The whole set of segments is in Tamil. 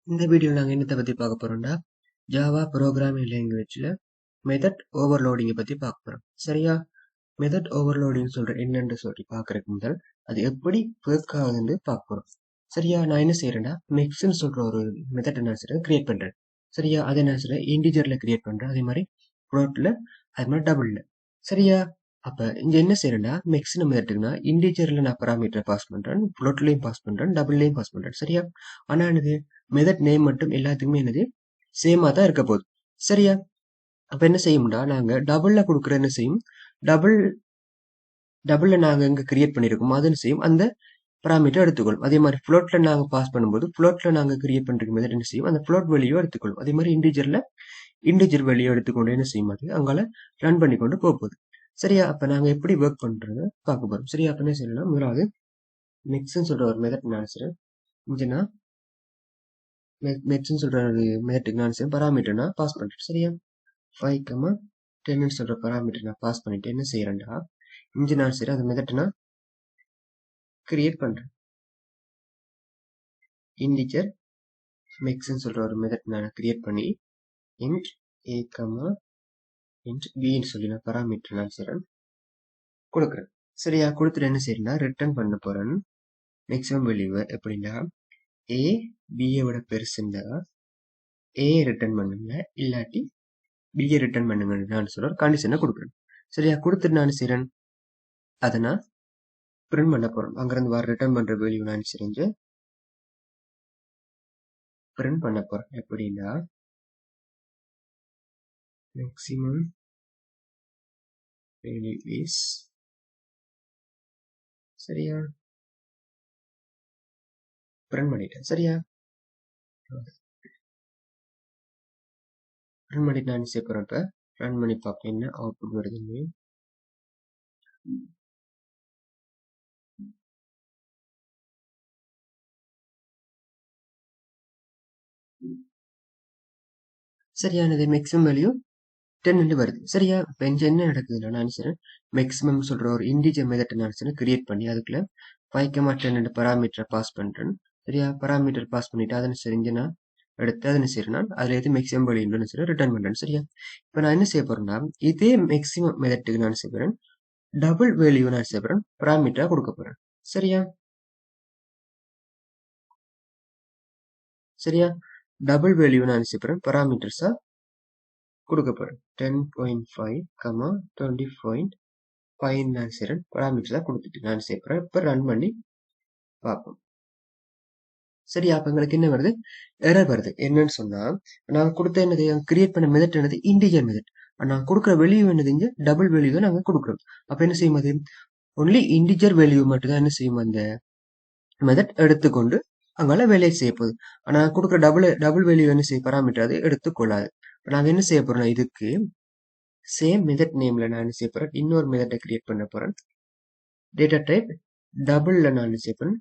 இந்த வீடியோல நாங்க என்னத்த பத்தி பார்க்க போறோம்னா ஜாவா ப்ரோக்ராமிங் லாங்குவேஜ்ல மெத்தட் ஓவர்லோடிங்கை பத்தி பார்க்க போறோம். சரியா? மெத்தட் ஓவர்லோடிங் சொல்ற என்னன்னு சொல்லி பார்க்கறதுக்கு முதல் அது எப்படி ஒர்க் ஆகுதுன்னு பார்க்க போறோம். சரியா? நான் என்ன செய்யறேன்னா மெக்ஸ்ன்னு சொல்ற ஒரு மெத்தட் என்ன செய்யறேன் கிரியேட் பண்றேன். சரியா? அதை என்ன செய்யறேன் இன்டிஜர்ல கிரியேட் பண்றேன். அதே மாதிரி ஃப்ளோட்ல அது மாதிரி டபுள்ல. சரியா? அப்ப இங்க என்ன செய்யறேன்னா மெக்ஸ் நம்ம எடுத்துக்கினா இன்டிஜர்ல நான் பராமீட்டர் பாஸ் பண்றேன், ஃப்ளோட்லயும் பாஸ் பண்றேன், டபுள்லயும் பாஸ் பண்றேன். சரியா? ஆனா என்னது மெத்தட் நேம் மட்டும் எல்லாத்துக்குமே என்னது சேமா தான் இருக்க போகுது. சரியா? அப்ப என்ன செய்யும்டா நாங்க டபுள்ல கொடுக்குற என்ன செய்யும் டபுள் டபுள்ல நாங்க எங்க கிரியேட் பண்ணிருக்கோம் அது என்ன செய்யும் அந்த பராமீட்டர் எடுத்துக்கொள்ளும். அதே மாதிரி ஃப்ளோட்ல நாங்க பாஸ் பண்ணும்போது ஃப்ளோட்ல நாங்க கிரியேட் பண்ற மெத்தட் என்ன செய்யும் அந்த ஃப்ளோட் வேல்யூ எடுத்துக்கொள்ளும். அதே மாதிரி இன்டிஜர் வேல்யூ எடுத்துக்கொண்டு என்ன செய்யும் அது அங்கால ரன் பண்ணி கொண்டு போகுது. சரியா? அப்ப நாங்க எப்படி ஒர்க் பண்றத பார்க்க போறோம். சரியா? அப்ப என்ன செய்யலாம் முதலாவது நெக்ஸ்ட்னு சொல்ற ஒரு மெத்தட் நினைச்சிருக்கேன் இங்கன்னா மெக்ஸ்ன்னு சொல்ற ஒரு மெத்தட்டுக்கு நான் செய்யும் பராமீட்டர் நான் பாஸ் பண்றேன். சரியா? 5, 10 சொல்ற பராமீட்டர் நான் பாஸ் பண்ணிட்டு என்ன செய்யறேன்டா இங்க நான் சரி அந்த மெத்தட் நான் கிரியேட் பண்றேன். இன்டிஜர் மெக்ஸ்ன்னு சொல்ற ஒரு மெத்தட் நான் கிரியேட் பண்ணி int a, int bன்னு சொல்லி நான் பராமீட்டர் நான் செய்யறேன் கொடுக்குறேன். சரியா? கொடுத்துட்டு என்ன செய்யறேன்னா ரிட்டர்ன் பண்ண போறேன் மேக்ஸிமம் வேல்யூ எப்படின்னா a b விட பெருசுண்டா a ரிட்டர்ன் பண்ணுங்க இல்லாட்டி b ரிட்டர்ன் பண்ணுங்க நான் சொல்ற கண்டிஷனை கொடுக்குறேன். சரியா? கொடுத்துட்டு நான் செய்யறேன் அதை நான் பிரிண்ட் பண்ண போறோம். அங்கிருந்து வர ரிட்டர்ன் பண்ற வேல்யூ நான் செஞ்சு பிரிண்ட் பண்ண போறேன். எப்படின்னா மேக்ஸிமம் வேல்யூ இஸ் சரியா பிரிண்ட் பண்ணிட்டேன். சரியா? பிரிண்ட் பண்ணிட்டு நான் செய்ய போறேன். இப்ப ரன் பண்ணி பார்ப்பேன் என்ன அவுட்புட் வருதுன்னு. சரியானது மேக்ஸிமம் வேல்யூ 10 வருது. சரியா? இப்ப இங்க என்ன நடக்குதுன்னா நான் செய்றேன் மேக்ஸிமம் சொல்ற ஒரு இன்டிஜர் மெத்தட் நான் கிரியேட் பண்ணி அதுக்குள்ள 5, 10 பராமீட்டரை பாஸ் பண்றேன். சரியா? பராமீட்டர் பாஸ் பண்ணிட்டு அதனை செஞ்சு நான் எடுத்து அதனை செய்யறேன்னா அதுல எது மேக்ஸிமம் வேல்யூன்னு சொல்லி ரிட்டர்ன் பண்றேன். சரியா? இப்ப நான் என்ன செய்ய போறேன்னா இதே மேக்ஸிமம் மெத்தட்டுக்கு நான் செய்ய போறேன் டபுள் வேல்யூ நான் செய்ய போறேன் பராமீட்டரா கொடுக்க போறேன். சரியா? சரியா? டபுள் வேல்யூ நான் செய்ய போறேன் பராமீட்டர்ஸா கொடுக்க போறேன். 10.5, 20.5 நான் செய்யறேன் பராமீட்டர்ஸா கொடுத்துட்டு நான் செய்ய போறேன். இப்ப ரன் பண்ணி பார்ப்போம். சரியா? அப்ப எங்களுக்கு என்ன வருது எரர் வருது. என்னன்னு சொன்னா நான் கொடுத்த என்னது கிரியேட் பண்ண மெத்தட் என்னது இன்டிஜர் மெத்தட். நான் கொடுக்குற வேல்யூ என்னது இங்க டபுள் வேல்யூ தான் நாங்க கொடுக்குறோம். அப்ப என்ன செய்யும் அது ஒன்லி இன்டிஜர் வேல்யூ மட்டும் தான் என்ன செய்யும் அந்த மெத்தட் எடுத்துக்கொண்டு அங்கால வேலையை செய்ய போகுது. ஆனா கொடுக்குற டபுள் வேல்யூ என்ன செய்ய பராமீட்டர் அது எடுத்துக்கொள்ளாது. நாங்க என்ன செய்ய போறோம் இதுக்கு சேம் மெத்தட் நேம்ல நான் என்ன செய்ய போறேன் இன்னொரு மெத்தட்டை கிரியேட் பண்ண போறேன். டேட்டா டைப் டபுள்ல நான் என்ன செய்ய போறேன்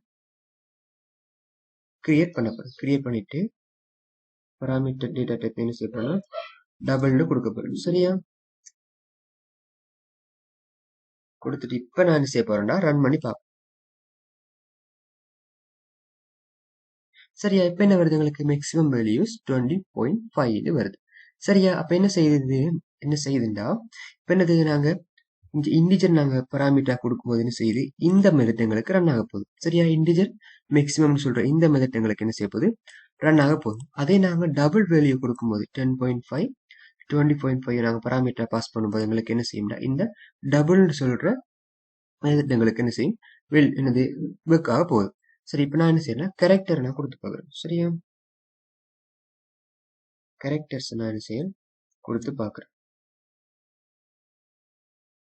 கிரியேட் பண்ண போறேன். கிரியேட் பண்ணிட்டு பராமீட்டர் டேட்டா டைப் என்ன செய்ய போறேன் டபுள்னு கொடுக்க போறேன். சரியா? கொடுத்துட்டு இப்ப நான் என்ன செய்ய போறேன்னா ரன் பண்ணி பார்ப்போம். சரியா? இப்ப என்ன வருது எங்களுக்கு மேக்ஸிமம் வேல்யூஸ் 20.5 வருது. சரியா? அப்ப என்ன செய்யுதுண்டா இப்ப என்னது நாங்க இங்க இன்டிஜர் நாங்க பராமீட்டர் கொடுக்கும்போது என்ன செய்யுது இந்த மெத்தட் எங்களுக்கு ரன் ஆக போகுது. சரியா? இன்டிஜர் மேக்ஸிமம் சொல்ற இந்த மெத்தட் எங்களுக்கு என்ன செய்ய போகுது ரன் ஆக போகுது. அதே நாங்க டபுள் வேல்யூ கொடுக்கும்போது 10.5, 20.5 நாங்க பராமீட்டர் பாஸ் பண்ணும்போது எங்களுக்கு என்ன செய்யும்டா இந்த டபுள் சொல்ற மெத்தட் எங்களுக்கு என்ன செய்யும் என்னது ஒர்க் ஆக போகுது. சரி, இப்ப நான் என்ன செய்யறேன் கேரக்டர் நான் கொடுத்து பாக்குறேன். சரியா? கேரக்டர்ஸ் நான் என்ன செய்யறேன் கொடுத்து பாக்குறேன்.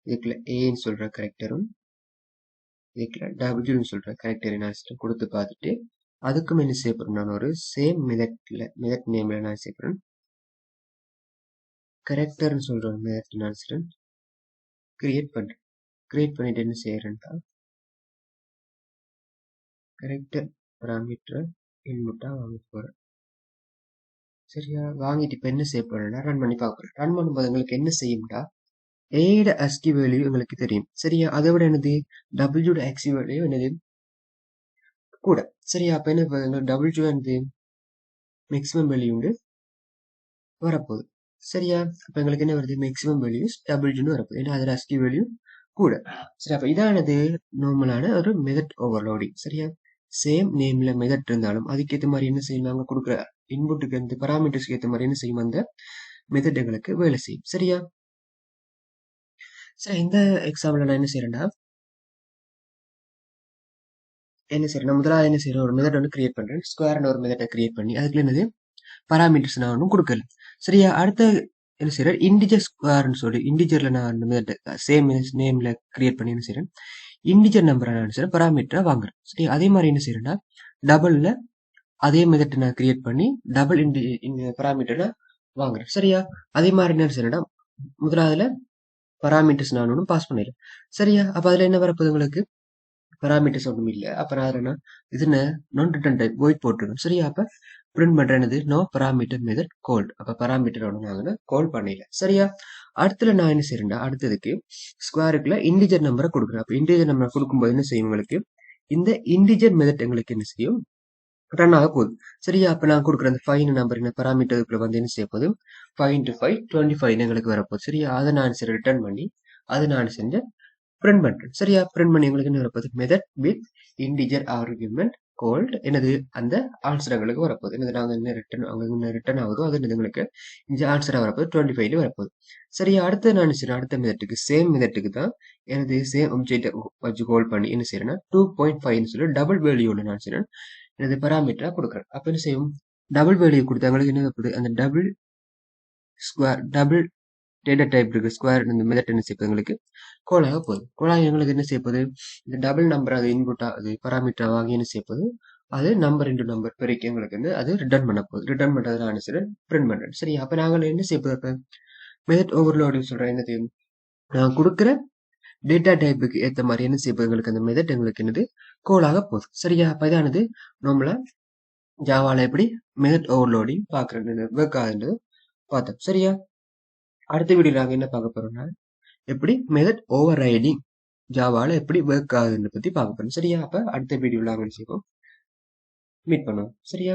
இதுக்குள்ள ஏன்னு சொல்ற கேரக்டரும் இதுக்குள்ள டபிள்யூன்னு சொல்ற கேரக்டர் நான் கொடுத்து பார்த்துட்டு அதுக்கும் என்ன செய்ய போறேன் நான் ஒரு சேம் மெத்தட் நேம்ல நான் செய்ய போறேன் கேரக்டர்னு சொல்ற ஒரு மெத்தட் நான் செய்யறேன் கிரியேட் பண்றேன். கிரியேட் பண்ணிட்டு என்ன செய்யறேன்டா கேரக்டர் பராமீட்டர் இன்புட்டா வாங்க போறேன். சரியா? வாங்கிட்டு இப்ப என்ன செய்ய போறேன்னா ரன் பண்ணி பார்க்குறேன். ரன் பண்ணும்போது உங்களுக்கு என்ன செய்யும்டா ஏட அஸ்கி வேல்யூ எங்களுக்கு தெரியும். சரியா? அதை விட என்னது டபிள்யூட அஸ்கி வேல்யூ என்னது கூட. சரியா? அப்ப என்ன டபிள்யூ என்னது மேக்ஸிமம் வேல்யூ உண்டு வரப்போகுது. சரியா? அப்ப எங்களுக்கு என்ன வருது? மேக்ஸிமம் வேல்யூஸ் டபுள்னு வரப்போகுது. ஏன்னா அதில் ASCII வேல்யூ கூட. சரி, அப்ப இதானது நார்மலான ஒரு மெத்தட் ஓவர்லோடிங். சரியா? சேம் நேம்ல மெத்தட் இருந்தாலும் அதுக்கேற்ற மாதிரி என்ன செய்யும்? நாங்க கொடுக்குற இன்புட்டுக்கு அந்த பராமீட்டர்ஸ்க்கு ஏற்ற மாதிரி என்ன செய்யும்? அந்த மெத்தட் எங்களுக்கு வேலை செய்யும். சரியா? சரி, இந்த எக்ஸாம்பிள் நான் என்ன செய்யறேன்டா, முதலாவது என்ன செய்யறேன்? ஒரு மெத்தட் வந்து கிரியேட் பண்றேன். ஸ்கொயர்னு ஒரு மெத்தட்டை கிரியேட் பண்ணி அதுக்குள்ள என்னது பராமீட்டர்ஸ் நான் ஒன்றும் கொடுக்கல. சரியா? அடுத்த என்ன செய்யறேன்? இன்டிஜர் ஸ்கொயர்னு சொல்லி இன்டிஜர்ல நான் அந்த மெத்தட் சேம் நேம்ல கிரியேட் பண்ணி என்ன செய்யறேன்? இன்டிஜர் நம்பரை நான் என்ன செய்யறேன்? பராமீட்டரா வாங்குறேன். சரி, அதே மாதிரி என்ன செய்யறேன்னா டபுள்ல அதே மெத்தட் நான் கிரியேட் பண்ணி டபுள் பராமீட்டரை வாங்குறேன். சரியா? அதே மாதிரி என்ன செய்யறேன்னா முதலாவதுல பராமீட்டர்ஸ் நான் ஒன்றும் பாஸ் பண்ணிடுறேன். சரியா? அப்ப அதுல என்ன வரப்போகுது? உங்களுக்கு பராமீட்டர்ஸ் ஒன்றும் இல்லை. அப்ப நான் என்ன இது நான் ரிட்டர்ன் டைப் ஒயிட் போட்டுருக்கேன். சரியா? அப்ப பிரிண்ட் பண்றது நோ பராமீட்டர் மெத்தட் கோல்ட். அப்ப பராமீட்டர் ஒன்று நாங்க கோல் பண்ணல. சரியா? அடுத்துல நான் என்ன செய்யறேன்டா, அடுத்ததுக்கு ஸ்கொயருக்குள்ள இன்டிஜர் நம்பரை கொடுக்குறேன். அப்ப இன்டிஜர் நம்பர் கொடுக்கும்போது என்ன செய்யும்? உங்களுக்கு இந்த இன்டிஜர் மெத்தட் எங்களுக்கு என்ன செய்யும்? ரன் ஆக போகுது. சரியா? அப்ப நான் கொடுக்குற அந்த 5 நம்பர் என்ன பராமீட்டருக்குள்ள வந்து என்ன செய்ய போகுது? 5 into 5 25 எங்களுக்கு வரப்போகுது. சரியா? அதை நான் சரி ரிட்டர்ன் பண்ணி அதை நான் செஞ்ச பிரிண்ட் பண்றேன். சரியா? பிரிண்ட் பண்ணி உங்களுக்கு என்ன வரப்போகுது? Method with integer argument called என்னது அந்த ஆன்சர் எங்களுக்கு வரப்போகுது. என்னது நாங்கள் என்ன ரிட்டர்ன் அங்கே என்ன ரிட்டர்ன் ஆகுதோ அது எங்களுக்கு இந்த ஆன்சராக வரப்போகுது 25 வரப்போகுது. சரியா? அடுத்து நான் செய்யறேன், அடுத்த மெத்தட்டுக்கு சேம் மெத்தட்டுக்கு தான் எனது சேம் ஆப்ஜெக்ட் வச்சு கோல் பண்ணி என்ன செய்யறேன்னா 2.5 சொல்லி டபுள் வேல்யூல நான் செய்யறேன் எனது பராமீட்டரா கொடுக்குறேன். அப்ப என்ன செய்யும்? டபுள் வேல்யூ கொடுத்து எங்களுக்கு என்ன வரப்போகுது? அந்த double square double data type இருக்கு ஸ்கொயர் இந்த மெத்தட் என்ன செய்யுது? எங்களுக்கு கோலாக போகுது. கோலாக எங்களுக்கு என்ன செய்யப்போகுது? இந்த டபுள் நம்பர் அது இன்புட்டா அது பராமீட்டரா வாங்கி என்ன செய்யப்போகுது? அது நம்பர் இன்டு நம்பர் பெருக்கி எங்களுக்கு வந்து அது ரிட்டர்ன் பண்ண போகுது. ரிட்டர்ன் பண்றது நான் என்ன செய்யறேன்? பிரிண்ட் பண்றேன். சரி, அப்ப நாங்கள் என்ன செய்ய போகுது? அப்ப மெத்தட் ஓவர்லோடிங் சொல்றேன். என்னது? நான் கொடுக்குற டேட்டா டைப்புக்கு ஏற்ற மாதிரி என்ன செய்ய போகுது? எங்களுக்கு அந்த மெத்தட் எங்களுக்கு என்னது கோலாக போகுது. சரியா? அப்ப இதானது நம்மள ஜாவால எப்படி மெத்தட் ஓவர்லோடிங் பாக்குறது ஒர்க் ஆகுதுன்றது பார்த்தோம். சரியா? அடுத்த வீடியோ நாங்க என்ன பார்க்க போறோம்னா எப்படி மெத்தட் ஓவர் ரைடிங் ஜாவால எப்படி ஒர்க் ஆகுதுன்னு பத்தி பார்க்க போறோம். சரியா? அப்ப அடுத்த வீடியோல நாங்க என்ன செய்வோம்? மீட் பண்ணுவோம். சரியா?